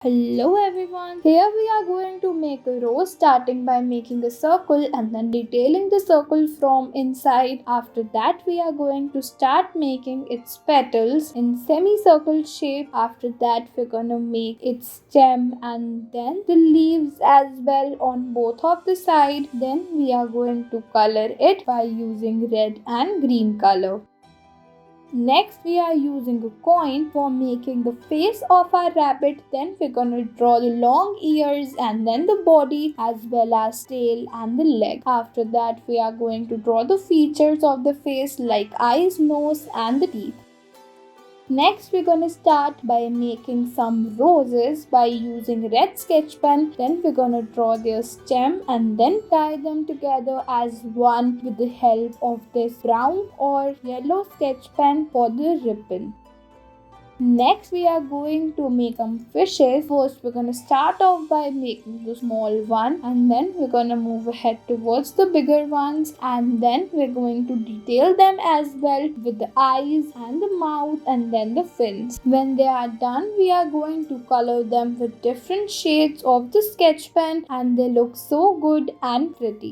Hello everyone, here we are going to make a rose starting by making a circle and then detailing the circle from inside. After that we are going to start making its petals in semicircle shape. After that we're gonna make its stem and then the leaves as well on both of the side. Then we are going to color it by using red and green color. Next, we are using a coin for making the face of our rabbit. Then we're gonna draw the long ears and then the body as well as tail and the leg. After that, we are going to draw the features of the face like eyes, nose and the teeth. Next, we're gonna start by making some roses by using red sketch pen. Then we're gonna draw their stem and then tie them together as one with the help of this brown or yellow sketch pen for the ribbon. Next, we are going to make some fishes. First, we're gonna start off by making the small one, and then we're gonna move ahead towards the bigger ones, and then we're going to detail them as well with the eyes and the mouth and then the fins. When they are done, we are going to color them with different shades of the sketch pen, and they look so good and pretty.